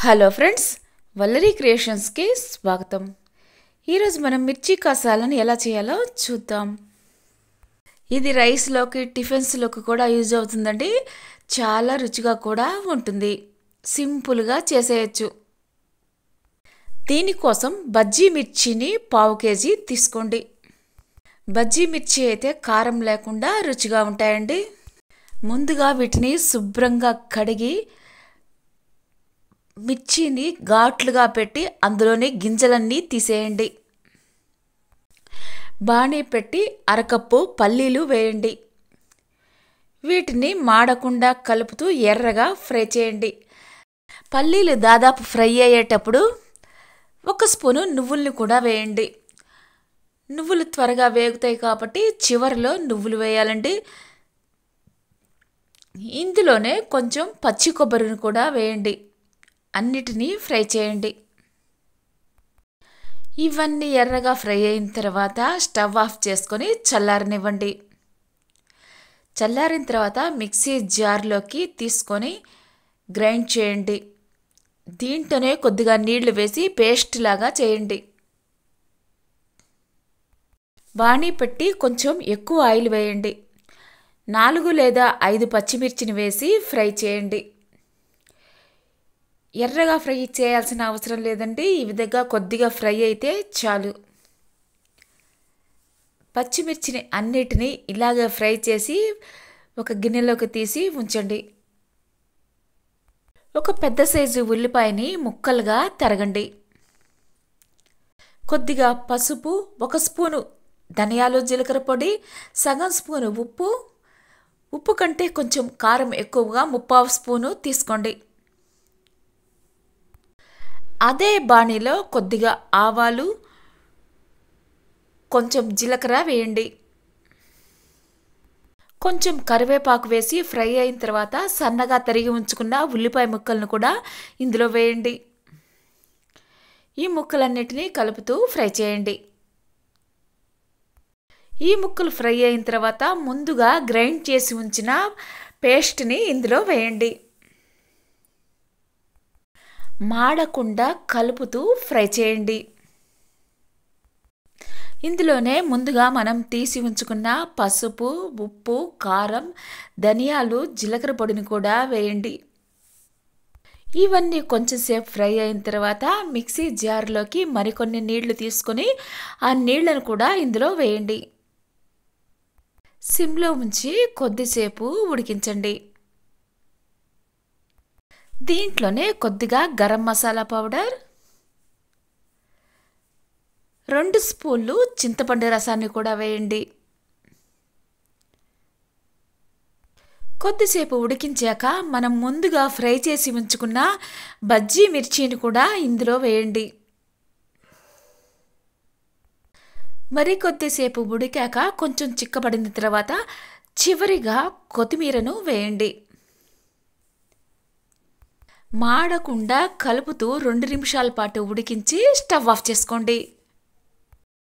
Hello friends, Vallari క్రియేషన్స్కి స్వాగతం. ఈరోజు మనం మిర్చి కసాలను ఎలా చేయాలో చూద్దాం. ఇది రైస్లోకి, టిఫిన్స్లోకి కూడా యూజ్ అవుతుందండి. చాలా రుచిగా కూడా ఉంటుంది. సింపుల్గా చేసేయచ్చు. దీనికోసం బజ్జీ మిర్చిని 1/2 కేజీ తీసుకోండి. బజ్జీ మిర్చి అయితే కారం లేకుండా రుచిగా ఉంటాయండి. ముందుగా వీటిని శుభ్రంగా కడిగి మిర్చిని ఘాట్లుగా పెట్టి అందులోని గింజలన్నీ తీసేయండి. బాణీ పెట్టి 1/2 కప్పు పల్లీలు వేయండి. వీటిని మాడకుండా కలుపుతూ ఎర్రగా ఫ్రై చేయండి. పల్లీలు దాదాపు ఫ్రై అయ్యేటప్పుడు 1 స్పూను నువ్వుల్ని కూడా వేయండి. నువ్వులు త్వరగా వేగుతాయి కాబట్టి చివరిలో నువ్వులు వేయాలండి. ఇందులోనే కొంచెం పచ్చి కొబ్బరిని కూడా వేయండి. అన్నిటినీ ఫ్రై చేయండి. ఇవన్నీ ఎర్రగా ఫ్రై అయిన తర్వాత స్టవ్ ఆఫ్ చేసుకొని చల్లారనివ్వండి. చల్లారిన తర్వాత మిక్సీ జార్లోకి తీసుకొని గ్రైండ్ చేయండి. దీంట్లోనే కొద్దిగా నీళ్లు వేసి పేస్ట్ లాగా చేయండి. బాణీ పెట్టి కొంచెం ఎక్కువ ఆయిల్ వేయండి. 4 లేదా 5 పచ్చిమిర్చిని వేసి ఫ్రై చేయండి. ఎర్రగా ఫ్రై చేయాల్సిన అవసరం లేదండి. ఈ విధంగా కొద్దిగా ఫ్రై అయితే చాలు. పచ్చిమిర్చిని అన్నిటినీ ఇలాగే ఫ్రై చేసి ఒక గిన్నెలోకి తీసి ఉంచండి. ఒక పెద్ద సైజు ఉల్లిపాయని ముక్కలుగా తరగండి. కొద్దిగా పసుపు, 1 స్పూను ధనియాలు జీలకర్ర పొడి, సగం స్పూను ఉప్పు కంటే కొంచెం కారం ఎక్కువగా 3/4 స్పూను తీసుకోండి. అదే బాణీలో కొద్దిగా ఆవాలు, కొంచెం జీలకర్ర వేయండి. కొంచెం కరివేపాకు వేసి ఫ్రై అయిన తర్వాత సన్నగా తరిగి ఉంచుకున్న ఉల్లిపాయ ముక్కలను కూడా ఇందులో వేయండి. ఈ ముక్కలన్నిటినీ కలుపుతూ ఫ్రై చేయండి. ఈ ముక్కలు ఫ్రై అయిన తర్వాత ముందుగా గ్రైండ్ చేసి ఉంచిన పేస్ట్ని ఇందులో వేయండి. మాడకుండా కలుపుతూ ఫ్రై చేయండి. ఇందులోనే ముందుగా మనం తీసి ఉంచుకున్న పసుపు, ఉప్పు, కారం, ధనియాలు, జీలకర్ర పొడిని కూడా వేయండి. ఇవన్నీ కొంచెంసేపు ఫ్రై అయిన తర్వాత మిక్సీ జార్లోకి మరికొన్ని నీళ్లు తీసుకొని ఆ నీళ్లను కూడా ఇందులో వేయండి. సిమ్లో ఉంచి కొద్దిసేపు ఉడికించండి. దీంట్లోనే కొద్దిగా గరం మసాలా పౌడర్, 2 స్పూన్లు చింతపండు రసాన్ని కూడా వేయండి. కొద్దిసేపు ఉడికించాక మనం ముందుగా ఫ్రై చేసి ఉంచుకున్న బజ్జీ మిర్చిని కూడా ఇందులో వేయండి. మరి కొద్దిసేపు ఉడికాక కొంచెం చిక్కబడిన తర్వాత చివరిగా కొత్తిమీరను వేయండి. మాడకుండా కలుపుతూ 2 నిమిషాల పాటు ఉడికించి స్టవ్ ఆఫ్ చేసుకోండి.